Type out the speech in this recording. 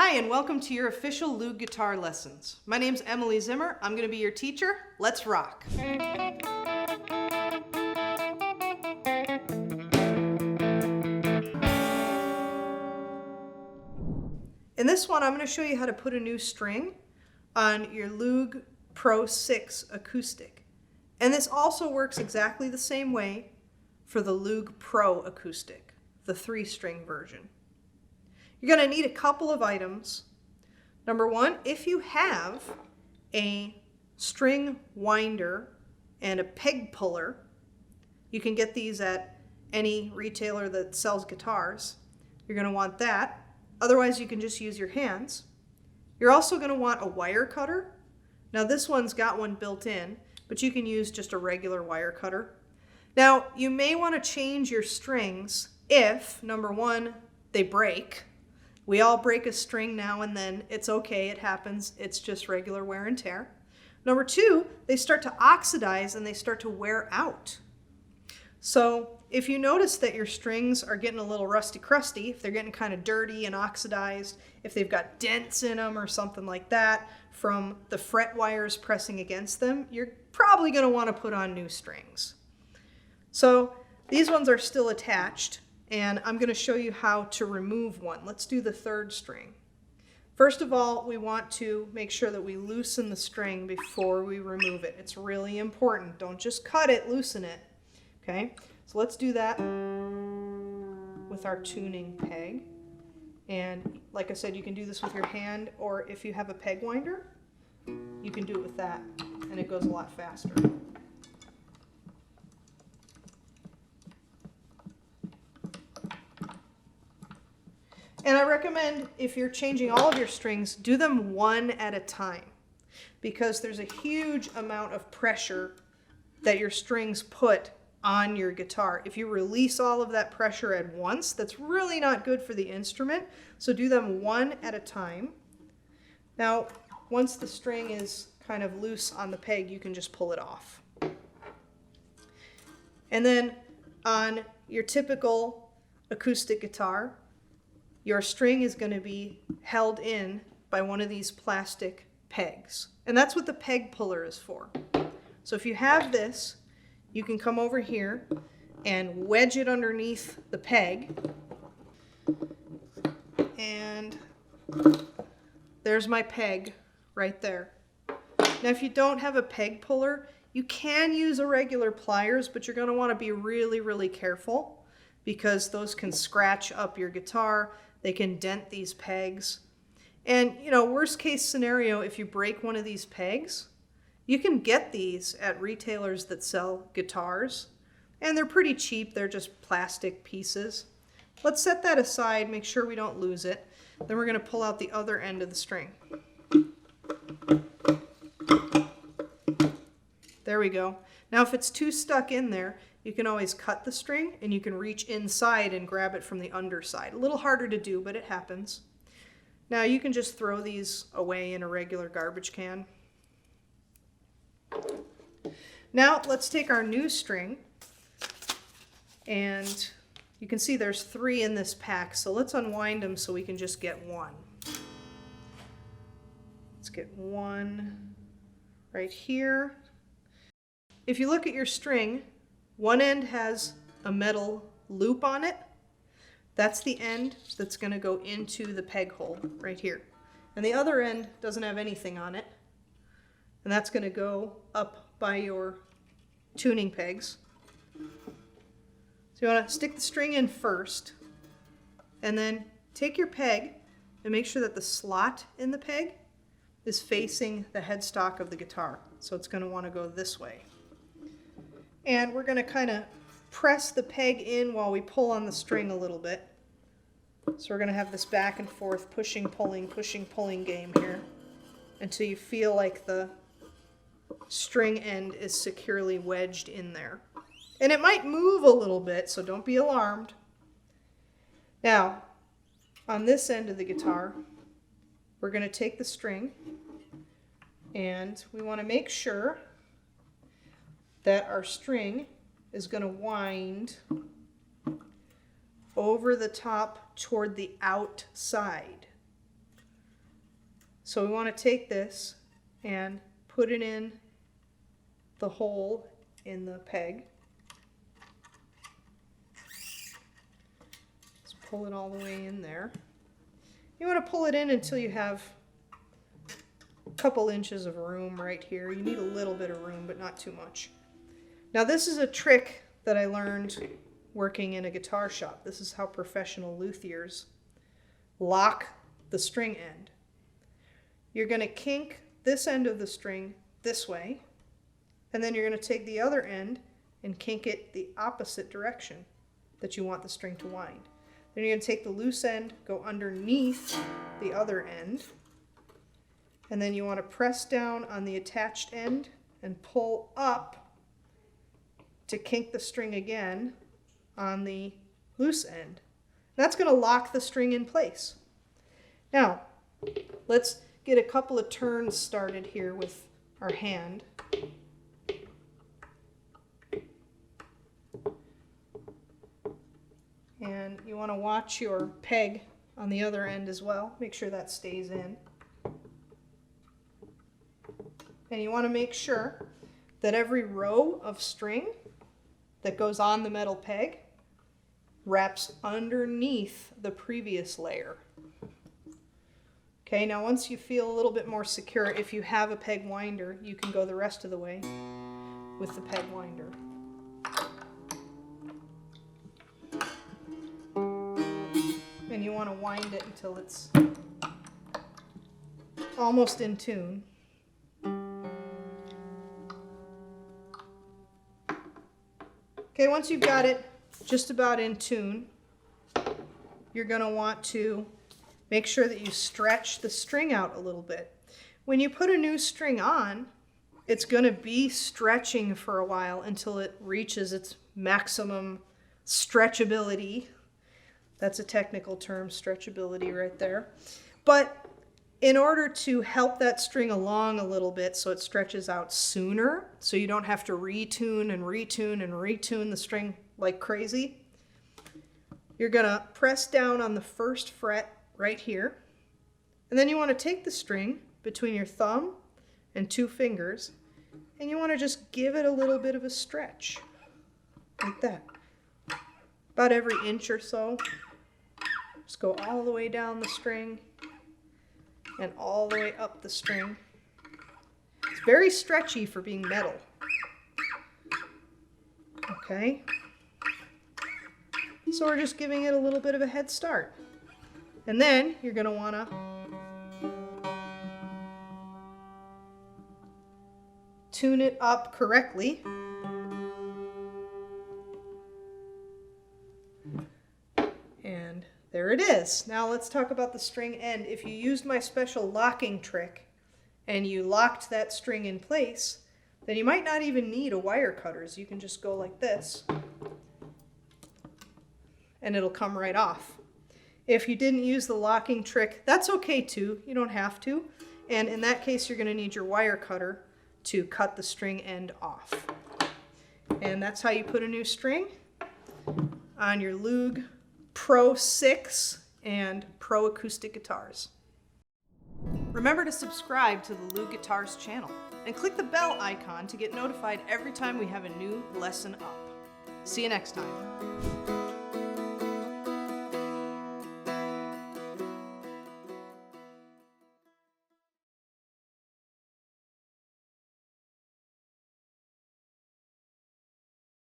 Hi, and welcome to your official Loog guitar lessons. My name's Emily Zimmer. I'm going to be your teacher. Let's rock. In this one, I'm going to show you how to put a new string on your Loog Pro 6 acoustic. And this also works exactly the same way for the Loog Pro acoustic, the 3-string version. You're going to need a couple of items. Number one, if you have a string winder and a peg puller, you can get these at any retailer that sells guitars. You're going to want that. Otherwise, you can just use your hands. You're also going to want a wire cutter. Now this one's got one built in, but you can use just a regular wire cutter. Now you may want to change your strings if, number one, they break. We all break a string now and then. It's okay, it happens. It's just regular wear and tear. Number two, they start to oxidize and they start to wear out. So if you notice that your strings are getting a little rusty crusty, if they're getting kind of dirty and oxidized, if they've got dents in them or something like that from the fret wires pressing against them, you're probably going to want to put on new strings. So these ones are still attached, and I'm going to show you how to remove one. Let's do the 3rd string. First of all, we want to make sure that we loosen the string before we remove it. It's really important. Don't just cut it, loosen it. Okay, so let's do that with our tuning peg. And like I said, you can do this with your hand, or if you have a peg winder, you can do it with that, and it goes a lot faster. And I recommend, if you're changing all of your strings, do them one at a time, because there's a huge amount of pressure that your strings put on your guitar. If you release all of that pressure at once, that's really not good for the instrument. So do them one at a time. Now, once the string is kind of loose on the peg, you can just pull it off. And then on your typical acoustic guitar, your string is going to be held in by one of these plastic pegs. And that's what the peg puller is for. So if you have this, you can come over here and wedge it underneath the peg. And there's my peg right there. Now if you don't have a peg puller, you can use a regular pliers, but you're going to want to be really, really careful, because those can scratch up your guitar. They can dent these pegs. And, you know, worst case scenario, if you break one of these pegs, you can get these at retailers that sell guitars, and they're pretty cheap. They're just plastic pieces. Let's set that aside, make sure we don't lose it. Then we're going to pull out the other end of the string. There we go. Now if it's too stuck in there, you can always cut the string and you can reach inside and grab it from the underside. A little harder to do, but it happens. Now you can just throw these away in a regular garbage can. Now let's take our new string, and you can see there's 3 in this pack, so let's unwind them so we can just get one. Let's get one right here. If you look at your string, one end has a metal loop on it. That's the end that's going to go into the peg hole right here. And the other end doesn't have anything on it. And that's going to go up by your tuning pegs. So you want to stick the string in first, and then take your peg and make sure that the slot in the peg is facing the headstock of the guitar. So it's going to want to go this way. And we're going to kind of press the peg in while we pull on the string a little bit. So we're going to have this back and forth pushing, pulling game here until you feel like the string end is securely wedged in there. And it might move a little bit, so don't be alarmed. Now, on this end of the guitar, we're going to take the string, and we want to make sure that our string is going to wind over the top toward the outside. So we want to take this and put it in the hole in the peg. Let's pull it all the way in there. You want to pull it in until you have a couple inches of room right here. You need a little bit of room, but not too much. Now this is a trick that I learned working in a guitar shop. This is how professional luthiers lock the string end. You're going to kink this end of the string this way, and then you're going to take the other end and kink it the opposite direction that you want the string to wind. Then you're going to take the loose end, go underneath the other end, and then you want to press down on the attached end and pull up to kink the string again on the loose end. That's going to lock the string in place. Now, let's get a couple of turns started here with our hand. And you want to watch your peg on the other end as well. Make sure that stays in. And you want to make sure that every row of string that goes on the metal peg wraps underneath the previous layer. Okay, now once you feel a little bit more secure, if you have a peg winder, you can go the rest of the way with the peg winder. And you want to wind it until it's almost in tune. Okay, once you've got it just about in tune, you're going to want to make sure that you stretch the string out a little bit. When you put a new string on, it's going to be stretching for a while until it reaches its maximum stretchability. That's a technical term, stretchability right there. But in order to help that string along a little bit so it stretches out sooner, so you don't have to retune and retune and retune the string like crazy, you're going to press down on the first fret right here. And then you want to take the string between your thumb and two fingers, and you want to just give it a little bit of a stretch, like that. About every inch or so. Just go all the way down the string and all the way up the string. It's very stretchy for being metal. Okay. So we're just giving it a little bit of a head start. And then you're going to want to tune it up correctly. And there it is. Now let's talk about the string end. If you used my special locking trick and you locked that string in place, then you might not even need a wire cutters. You can just go like this and it'll come right off. If you didn't use the locking trick, that's okay too. You don't have to. And in that case, you're going to need your wire cutter to cut the string end off. And that's how you put a new string on your Loog Pro 6 and Pro acoustic guitars. Remember to subscribe to the Loog Guitars channel and click the bell icon to get notified every time we have a new lesson up. See you next time.